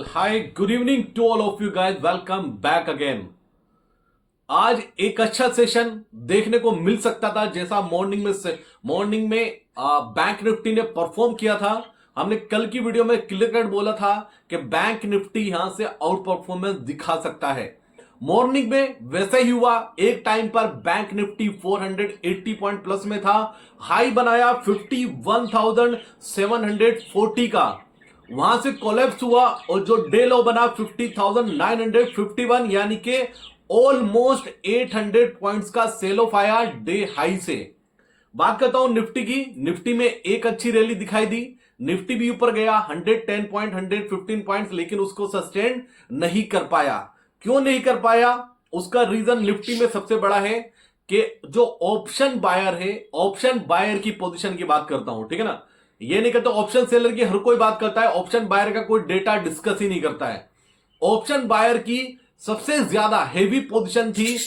Hi, good evening to all of you guys, welcome back again. आज एक अच्छा session देखने को मिल सकता था, जैसा मॉर्निंग में बैंक निफ्टी ने परफॉर्म किया था। हमने कल की वीडियो में क्लियर कट बोला था कि बैंक निफ्टी यहां से आउट परफॉर्मेंस दिखा सकता है। मॉर्निंग में वैसे ही हुआ। एक टाइम पर बैंक निफ्टी 480 पॉइंट प्लस में था, हाई बनाया 51,740 का, वहां से कोलैप्स हुआ और जो डे लो बना 50,951, यानी कि ऑलमोस्ट 800 पॉइंट्स का सेल ऑफ आया डे हाई से। बात करता हूं निफ्टी की। निफ्टी में एक अच्छी रैली दिखाई दी, निफ्टी भी ऊपर गया 110 पॉइंट 115 पॉइंट्स, लेकिन उसको सस्टेन नहीं कर पाया। क्यों नहीं कर पाया? उसका रीजन निफ्टी में सबसे बड़ा है कि जो ऑप्शन बायर है, ऑप्शन बायर की पोजीशन की बात करता हूं, ठीक है ना। ये नहीं कहता ऑप्शन सेलर की हर कोई बात करता है, ऑप्शन बायर का कोई डेटा डिस्कस ही नहीं करता है। ऑप्शन बायर की सबसे ज्यादा हेवी पोजीशन थी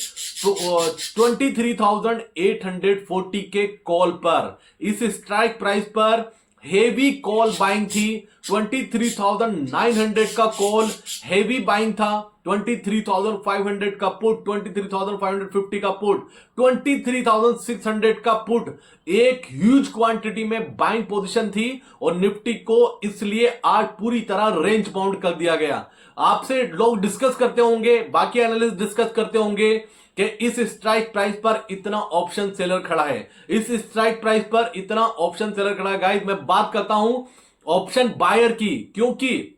23,840 के कॉल पर। इस स्ट्राइक प्राइस पर हेवी कॉल बाइंग थी। 23,900 का कॉल हेवी बाइंग था, 23,500 का पुट, 23,550 का पुट, 23,600 का पुट, एक ह्यूज क्वांटिटी में बाइंग पोजीशन थी। और निफ्टी को इसलिए आज पूरी तरह रेंज बाउंड कर दिया गया। आपसे लोग डिस्कस करते होंगे, बाकी एनालिस्ट डिस्कस करते होंगे कि इस स्ट्राइक प्राइस पर इतना ऑप्शन सेलर खड़ा है, इस स्ट्राइक प्राइस पर इतना ऑप्शन सेलर खड़ा है। गाइस, मैं बात करता हूं ऑप्शन बायर की, क्योंकि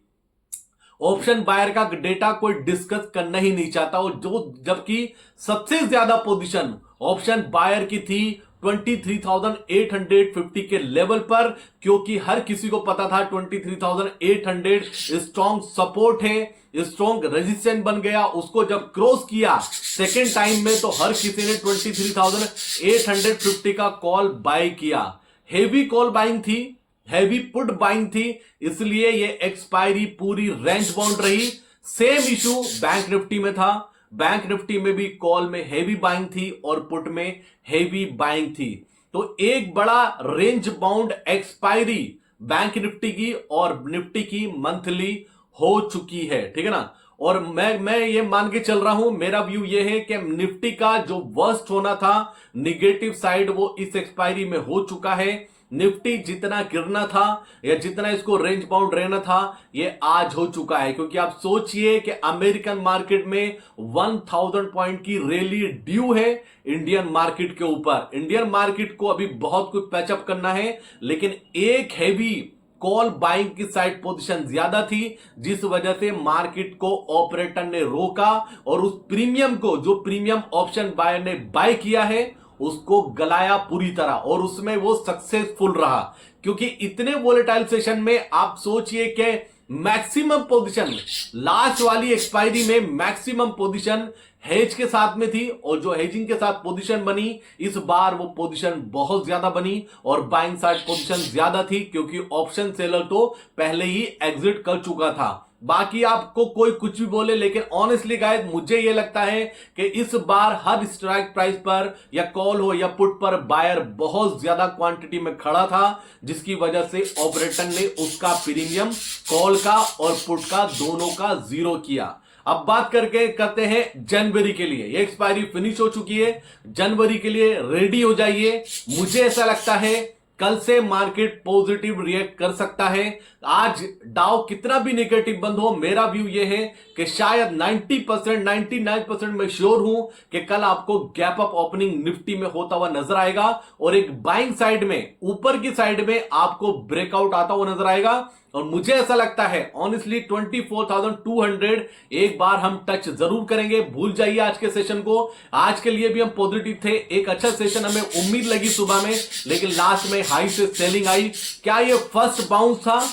ऑप्शन बायर का डेटा कोई डिस्कस करना ही नहीं चाहता। और जबकि सबसे ज्यादा पोजीशन ऑप्शन बायर की थी 23,850 के लेवल पर, क्योंकि हर किसी को पता था 23,800 स्ट्रॉन्ग सपोर्ट है, स्ट्रॉन्ग रेजिस्टेंस बन गया। उसको जब क्रॉस किया सेकेंड टाइम में, तो हर किसी ने 23,850 का कॉल बाय किया। हेवी कॉल बाइंग थी, हैवी पुट बाइंग थी, इसलिए ये एक्सपायरी पूरी रेंज बाउंड रही। सेम इशू बैंक निफ्टी में था। बैंक निफ्टी में भी कॉल में हेवी बाइंग थी और पुट में हेवी बाइंग थी। तो एक बड़ा range bound expiry bank Nifty की और निफ्टी की मंथली हो चुकी है, ठीक है ना। और मैं ये मान के चल रहा हूं, मेरा व्यू ये है कि निफ्टी का जो वर्स्ट होना था, निगेटिव साइड, वो इस एक्सपायरी में हो चुका है। निफ्टी जितना गिरना था या जितना इसको रेंज बाउंड रहना था, ये आज हो चुका है। क्योंकि आप सोचिए कि अमेरिकन मार्केट में 1000 पॉइंट की रैली ड्यू है इंडियन मार्केट के ऊपर। इंडियन मार्केट को अभी बहुत कुछ पैचअप करना है, लेकिन एक हैवी कॉल बाइंग की साइड पोजीशन ज्यादा थी, जिस वजह से मार्केट को ऑपरेटर ने रोका और उस प्रीमियम को, जो प्रीमियम ऑप्शन बायर ने बाय किया है, उसको गलाया पूरी तरह। और उसमें वो सक्सेसफुल रहा, क्योंकि इतने वोलेटाइल सेशन में आप सोचिए कि मैक्सिमम पोजीशन, लास्ट वाली एक्सपायरी में मैक्सिमम पोजीशन हेज के साथ में थी। और जो हेजिंग के साथ पोजीशन बनी, इस बार वो पोजीशन बहुत ज्यादा बनी और बाइंग साइड पोजीशन ज्यादा थी, क्योंकि ऑप्शन सेलर तो पहले ही एग्जिट कर चुका था। बाकी आपको कोई कुछ भी बोले, लेकिन ऑनेस्टली गाइस, मुझे यह लगता है कि इस बार हर स्ट्राइक प्राइस पर या कॉल हो या पुट पर बायर बहुत ज्यादा क्वांटिटी में खड़ा था, जिसकी वजह से ऑपरेटर ने उसका प्रीमियम कॉल का और पुट का दोनों का जीरो किया। अब बात करते हैं जनवरी के लिए। ये एक्सपायरी फिनिश हो चुकी है, जनवरी के लिए रेडी हो जाइए। मुझे ऐसा लगता है कल से मार्केट पॉजिटिव रिएक्ट कर सकता है। आज डाउ कितना भी नेगेटिव बंद हो, मेरा व्यू यह है कि शायद 90%, 99% मैं श्योर हूं कि कल आपको गैप अप ओपनिंग निफ्टी में होता हुआ नजर आएगा और एक बाइंग साइड में, ऊपर की साइड में आपको ब्रेकआउट आता हुआ नजर आएगा। और मुझे ऐसा लगता है ऑनेस्टली 24,200 एक बार हम टच जरूर करेंगे। भूल जाइए आज के सेशन को, आज के लिए भी हम पॉजिटिव थे, एक अच्छा सेशन हमें उम्मीद लगी सुबह में, लेकिन लास्ट में हाई से सेलिंग आई। क्या ये फर्स्ट बाउंस था,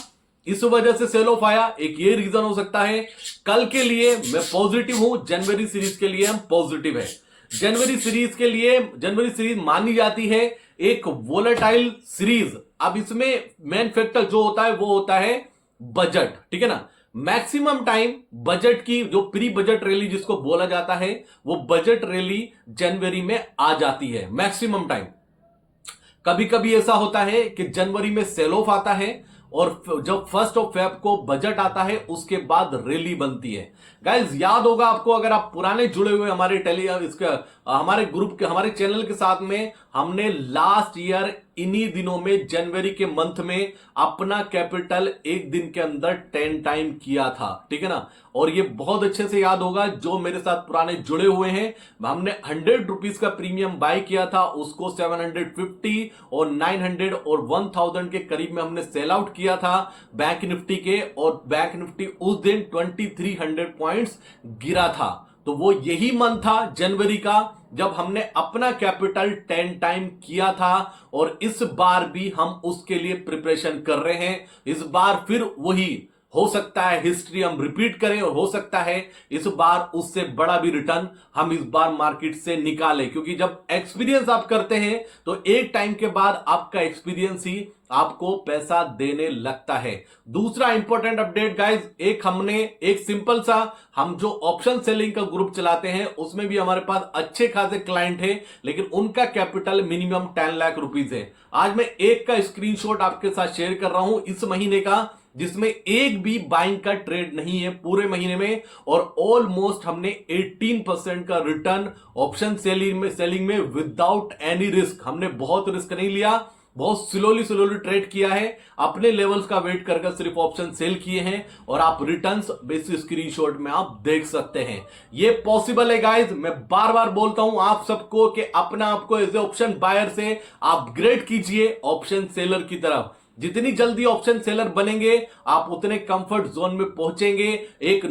इस वजह से सेल ऑफ आया? एक ये रीजन हो सकता है। कल के लिए मैं पॉजिटिव हूं, जनवरी सीरीज के लिए हम पॉजिटिव है। जनवरी सीरीज मानी जाती है एक वोलेटाइल सीरीज। अब इसमें मेन फैक्टर जो होता है वो होता है बजट, ठीक है ना। मैक्सिमम टाइम बजट की, जो प्री बजट रैली जिसको बोला जाता है, वो बजट रैली जनवरी में आ जाती है मैक्सिमम टाइम। कभी कभी ऐसा होता है कि जनवरी में सेल ऑफ आता है और जब 1 फेब को बजट आता है उसके बाद रैली बनती है। गाइज याद होगा आपको, अगर आप पुराने जुड़े हुए हमारे हमारे ग्रुप के हमारे चैनल के साथ में, हमने लास्ट ईयर इन्हीं दिनों में जनवरी के मंथ में अपना कैपिटल एक दिन के अंदर 10 टाइम किया था, ठीक है ना। और ये बहुत अच्छे से याद होगा जो मेरे साथ पुराने जुड़े हुए हैं, हमने 100 रुपीज का प्रीमियम बाय किया था, उसको 750 और 900 और 1000 के करीब में हमने सेल आउट किया था बैंक निफ्टी के, और बैंक निफ्टी उस दिन 2300 पॉइंट्स गिरा था। तो वो यही मंथ था जनवरी का जब हमने अपना कैपिटल 10 टाइम किया था, और इस बार भी हम उसके लिए प्रिपरेशन कर रहे हैं। इस बार फिर वही हो सकता है हिस्ट्री हम रिपीट करें, और हो सकता है इस बार उससे बड़ा भी रिटर्न हम इस बार मार्केट से निकालें, क्योंकि जब एक्सपीरियंस आप करते हैं तो एक टाइम के बाद आपका एक्सपीरियंस ही आपको पैसा देने लगता है। दूसरा इंपॉर्टेंट अपडेट गाइज, हमने एक सिंपल सा, हम जो ऑप्शन सेलिंग का ग्रुप चलाते हैं उसमें भी हमारे पास अच्छे खासे क्लाइंट हैं, लेकिन उनका कैपिटल मिनिमम 10 लाख रुपीस है। आज मैं एक का स्क्रीनशॉट आपके साथ शेयर कर रहा हूं इस महीने का, जिसमें एक भी बाइंग का ट्रेड नहीं है पूरे महीने में, और ऑलमोस्ट हमने 18% का रिटर्न ऑप्शन सेलिंग में विदाउट एनी रिस्क, हमने बहुत रिस्क नहीं लिया, बहुत स्लोली ट्रेड किया है, अपने लेवल्स का वेट करके सिर्फ ऑप्शन सेल किए हैं, और आप रिटर्न्स बेसिस स्क्रीनशॉट में आप देख सकते हैं। ये पॉसिबल है गाइज, मैं बार बार बोलता हूं आप सबको कि अपना आपको एज ए ऑप्शन बायर से अपग्रेड कीजिए ऑप्शन सेलर की तरफ। जितनी जल्दी ऑप्शन सेलर बनेंगे आप उतने कंफर्ट जोन में पहुंचेंगे। एक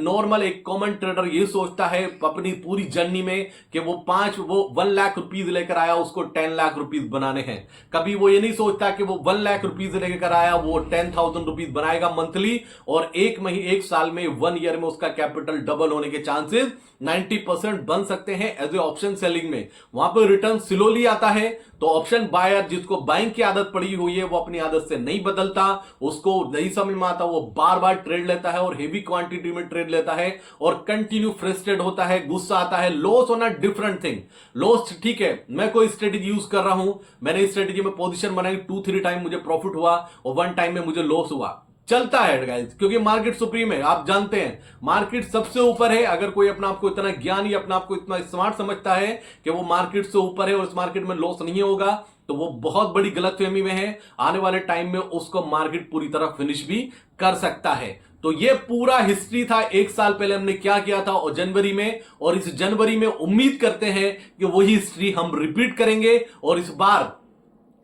कॉमन ट्रेडर ये सोचता है अपनी पूरी जर्नी में कि वो 1 लाख रुपीज लेकर आया, उसको 10 लाख रुपीज बनाने हैं। कभी वो ये नहीं सोचता कि वो 1 लाख रुपीज लेकर आया, वो 10,000 रुपीज बनाएगा मंथली, और एक साल में 1 ईयर में उसका कैपिटल डबल होने के चांसेस 90% बन सकते हैं एज ए ऑप्शन सेलिंग में। वहां पर रिटर्न स्लोली आता है, तो ऑप्शन बायर जिसको बाइंग की आदत पड़ी हुई है वो अपनी आदत से नहीं बदलता, उसको नहीं समझ में आता, वो बार बार ट्रेड लेता है और हेवी क्वांटिटी में ट्रेड लेता है और कंटिन्यू फ्रस्ट्रेट होता है, गुस्सा आता है। लॉस होना डिफरेंट थिंग, लॉस ठीक है, मैं कोई स्ट्रेटेजी यूज कर रहा हूं, मैंने इस स्ट्रेटेजी में पोजीशन बनाई, 2-3 टाइम मुझे प्रॉफिट हुआ और 1 टाइम में मुझे लॉस हुआ, चलता है गाइस, क्योंकि मार्केट सुप्रीम है, आप जानते हैं मार्केट सबसे ऊपर है। अगर कोई अपना आपको इतना ज्ञानी, अपना आपको इतना स्मार्ट समझता है कि वो मार्केट से ऊपर है और इस मार्केट में लॉस नहीं होगा, तो वो बहुत बड़ी गलतफहमी में है। आने वाले टाइम में उसको मार्केट पूरी तरह फिनिश भी कर सकता है। तो ये पूरा हिस्ट्री था, 1 साल पहले हमने क्या किया था और जनवरी में, और इस जनवरी में उम्मीद करते हैं कि वही हिस्ट्री हम रिपीट करेंगे। और इस बार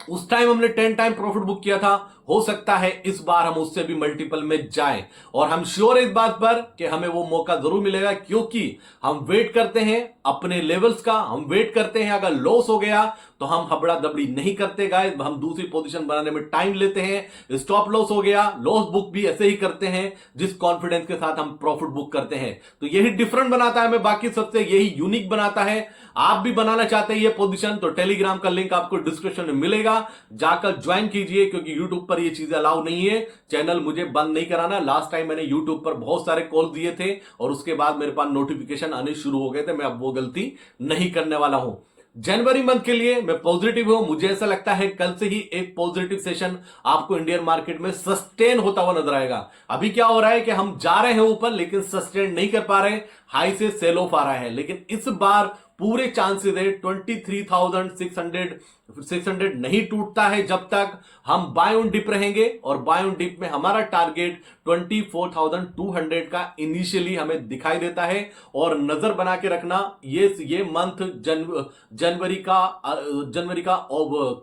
उस टाइम हमने 10 टाइम प्रॉफिट बुक किया था, हो सकता है इस बार हम उससे भी मल्टीपल में जाएं, और हम श्योर है इस बात पर कि हमें वो मौका जरूर मिलेगा, क्योंकि हम वेट करते हैं अपने लेवल्स का, हम वेट करते हैं अगर लॉस हो गया तो हम हबड़ा दबड़ी नहीं करते गाइस, हम दूसरी पोजीशन बनाने में टाइम लेते हैं। स्टॉप लॉस हो गया, लॉस बुक भी ऐसे ही करते हैं जिस कॉन्फिडेंस के साथ हम प्रॉफिट बुक करते हैं। तो यही डिफरेंट बनाता है हमें बाकी सबसे, यही यूनिक बनाता है। आप भी बनाना चाहते हैं ये पोजीशन तो टेलीग्राम का लिंक आपको डिस्क्रिप्शन में मिलेगा, जाकर ज्वाइन कीजिए, क्योंकि यूट्यूब पर ये चीजें अलाउ नहीं है। चैनल मुझे बंद नहीं कराना, लास्ट टाइम मैंने यूट्यूब पर बहुत सारे कॉल दिए थे और उसके बाद मेरे पास नोटिफिकेशन आने शुरू हो गए थे, मैं अब वो गलती नहीं करने वाला हूं। जनवरी मंथ के लिए मैं पॉजिटिव हूं, मुझे ऐसा लगता है कल से ही एक पॉजिटिव सेशन आपको इंडियन मार्केट में सस्टेन होता हुआ नजर आएगा। अभी क्या हो रहा है कि हम जा रहे हैं ऊपर लेकिन सस्टेन नहीं कर पा रहे, हाई से सेल ऑफ आ रहा है, लेकिन इस बार पूरे चांसेस है 23,600 नहीं टूटता है जब तक हम बाय ऑन डिप रहेंगे, और बाय ऑन डिप में हमारा टारगेट 24,200 का इनिशियली हमें दिखाई देता है। और नजर बना के रखना, ये मंथ जनवरी का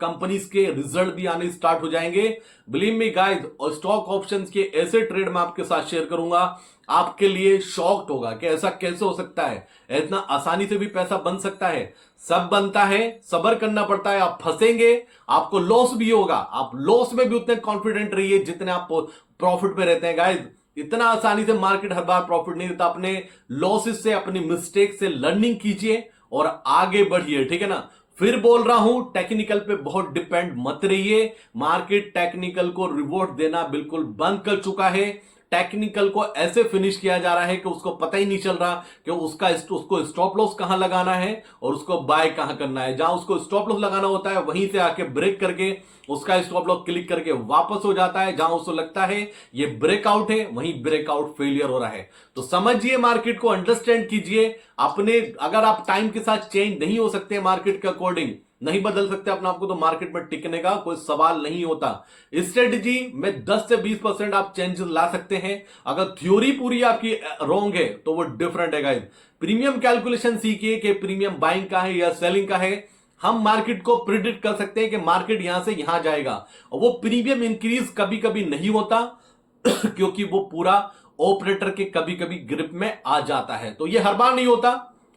कंपनीज के रिजल्ट भी आने स्टार्ट हो जाएंगे। बिलीव मी गाइस, और स्टॉक ऑप्शंस के ऐसे ट्रेड मैं आपके साथ शेयर करूंगा, आपके लिए शॉक्ड होगा कि ऐसा कैसे हो सकता है, इतना आसानी से भी पैसा बन सकता है। सब बनता है, सब्र करना पड़ता है, आप फंसेंगे, आपको लॉस भी होगा, आप लॉस में भी उतने कॉन्फिडेंट रहिए जितने आप प्रॉफिट पे रहते हैं गाइस। इतना आसानी से मार्केट हर बार प्रॉफिट नहीं देता, अपने लॉसेस से, अपनी मिस्टेक से लर्निंग कीजिए और आगे बढ़िए, ठीक है ना। फिर बोल रहा हूं, टेक्निकल पे बहुत डिपेंड मत रहिए, मार्केट टेक्निकल को रिवॉर्ड देना बिल्कुल बंद कर चुका है। टेक्निकल को ऐसे फिनिश किया जा रहा है कि उसको पता ही नहीं चल रहा कि उसको स्टॉप लॉस कहां लगाना है और उसको बाय कहां करना है। जहां उसको स्टॉप लॉस लगाना होता है वहीं से आके ब्रेक करके उसका स्टॉप लॉस क्लिक करके वापस हो जाता है। जहां उसको लगता है ये ब्रेकआउट है वहीं ब्रेकआउट फेलियर हो रहा है। तो समझिए, मार्केट को अंडरस्टैंड कीजिए अपने। अगर आप टाइम के साथ चेंज नहीं हो सकते मार्केट के अकॉर्डिंग, नहीं बदल सकते अपने आप को, तो मार्केट में टिकने का कोई सवाल नहीं होता। स्ट्रेटजी में 10 से 20% आप चेंजेस ला सकते हैं। अगर थ्योरी पूरी आपकी रॉन्ग है तो वो डिफरेंट है गाइस। प्रीमियम कैलकुलेशन सीखिए कि प्रीमियम बाइंग का है या सेलिंग का है। हम मार्केट को प्रिडिक्ट कर सकते हैं कि मार्केट यहां से यहां जाएगा, और वो प्रीमियम इंक्रीज कभी कभी नहीं होता क्योंकि वो पूरा ऑपरेटर के कभी कभी ग्रिप में आ जाता है। तो ये हर बार नहीं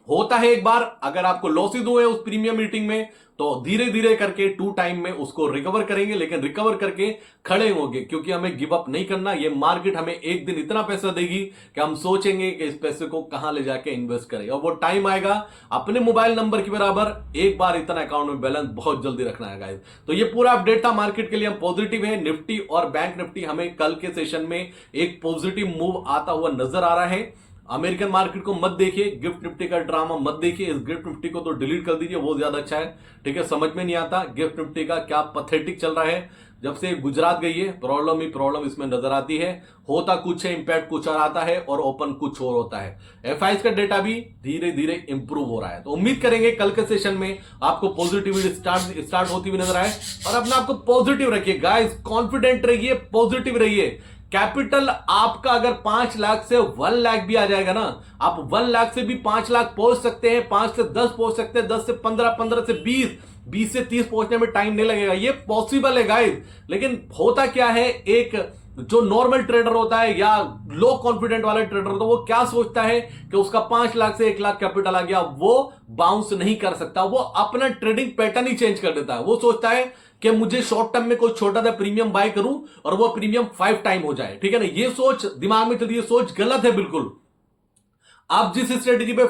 होता है एक बार। अगर आपको लॉसेज हुए उस प्रीमियम मीटिंग में तो धीरे धीरे करके 2 टाइम में उसको रिकवर करेंगे, लेकिन रिकवर करके खड़े होंगे, क्योंकि हमें गिव अप नहीं करना। ये मार्केट हमें एक दिन इतना पैसा देगी कि हम सोचेंगे कि इस पैसे को कहां ले जाके इन्वेस्ट करें, और वो टाइम आएगा अपने मोबाइल नंबर के बराबर एक बार इतना अकाउंट में बैलेंस बहुत जल्दी रखना है गाइस। तो ये पूरा अपडेट था मार्केट के लिए। हम पॉजिटिव है। निफ्टी और बैंक निफ्टी हमें कल के सेशन में एक पॉजिटिव मूव आता हुआ नजर आ रहा है। अमेरिकन मार्केट को मत देखिए, गिफ्ट निफ्टी का ड्रामा मत देखिए। इस गिफ्ट निफ्टी को तो डिलीट कर दीजिए, वो ज्यादा अच्छा है। ठीक है, समझ में नहीं आता गिफ्ट निफ्टी का क्या पथेटिक चल रहा है। जब से गुजरात गई है प्रॉब्लम ही प्रॉब्लम इसमें नजर आती है। होता कुछ है, इंपैक्ट कुछ और आता है और ओपन कुछ और होता है। एफआईज का डेटा भी धीरे धीरे इंप्रूव हो रहा है। तो उम्मीद करेंगे कल के सेशन में आपको पॉजिटिविटी स्टार्ट होती हुई नजर आए। और अपने आपको पॉजिटिव रखिए गाइस, कॉन्फिडेंट रहिए, पॉजिटिव रहिए। कैपिटल आपका अगर 5 लाख से 1 लाख भी आ जाएगा ना, आप 1 लाख से भी 5 लाख पहुंच सकते हैं, 5 से 10 पहुंच सकते हैं, 10 से 15, 15 से 20, 20 से 30 पहुंचने में टाइम नहीं लगेगा। ये पॉसिबल है गाइस। लेकिन होता क्या है, एक जो नॉर्मल ट्रेडर होता है या लो कॉन्फिडेंट वाला ट्रेडर होता है, वो क्या सोचता है कि उसका 5 लाख से 1 लाख कैपिटल आ गया, वो बाउंस नहीं कर सकता। वो अपना ट्रेडिंग पैटर्न ही चेंज कर देता है। वो सोचता है कि मुझे शॉर्ट टर्म में कोई छोटा सा प्रीमियम बाय करूं और वो प्रीमियम 5 टाइम हो जाए। ठीक है ना, ये सोच दिमाग में चलती है, सोच गलत है बिल्कुल। आप जिस स्ट्रेटेजी पे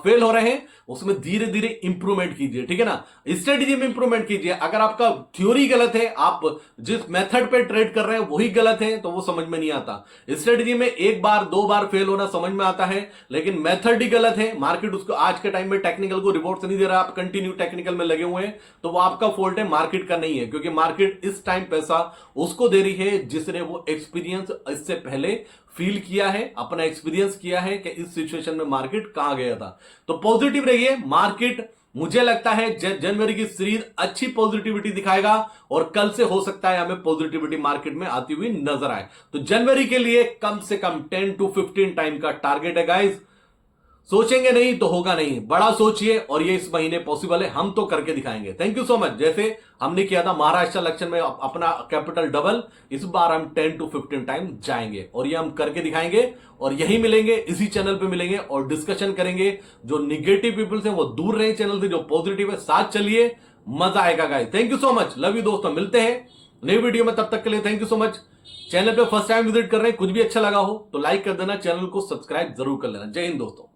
फेल हो रहे हैं उसमें धीरे धीरे इंप्रूवमेंट कीजिए। ठीक है ना, स्ट्रेटेजी में इंप्रूवमेंट कीजिए। अगर आपका थ्योरी गलत है, आप जिस मेथड पे ट्रेड कर रहे हैं वही गलत है, तो वो समझ में नहीं आता। स्ट्रेटेजी में 1 बार 2 बार फेल होना समझ में आता है, लेकिन मेथड ही गलत है। मार्केट उसको आज के टाइम में टेक्निकल को रिवॉर्ड नहीं दे रहा, आप कंटिन्यू टेक्निकल में लगे हुए हैं, तो वो आपका फॉल्ट है, मार्केट का नहीं है। क्योंकि मार्केट इस टाइम पैसा उसको दे रही है जिसने वो एक्सपीरियंस इससे पहले फील किया है, अपना एक्सपीरियंस किया है कि इस सिचुएशन में मार्केट कहां गया था। तो पॉजिटिव रहिए। मार्केट मुझे लगता है जनवरी की सीरीज अच्छी पॉजिटिविटी दिखाएगा और कल से हो सकता है हमें पॉजिटिविटी मार्केट में आती हुई नजर आए। तो जनवरी के लिए कम से कम 10 to 15 टाइम का टारगेट है गाइस। सोचेंगे नहीं तो होगा नहीं, बड़ा सोचिए, और ये इस महीने पॉसिबल है, हम तो करके दिखाएंगे। Thank you so much. जैसे हमने किया था महाराष्ट्र इलेक्शन में अपना कैपिटल डबल, इस बार हम 10 to 15 टाइम जाएंगे और ये हम करके दिखाएंगे। और यही मिलेंगे, इसी चैनल पे मिलेंगे और डिस्कशन करेंगे। जो निगेटिव पीपल्स हैं वो दूर रहे चैनल से, जो पॉजिटिव है साथ चलिए, मजा आएगा guys. Thank you so much, love you दोस्तों। मिलते हैं नई वीडियो में, तब तक के लिए thank you so much. Channel पे फर्स्ट टाइम विजिट कर रहे हैं, कुछ भी अच्छा लगा हो तो लाइक कर देना, चैनल को सब्सक्राइब जरूर कर लेना। जय हिंद दोस्तों।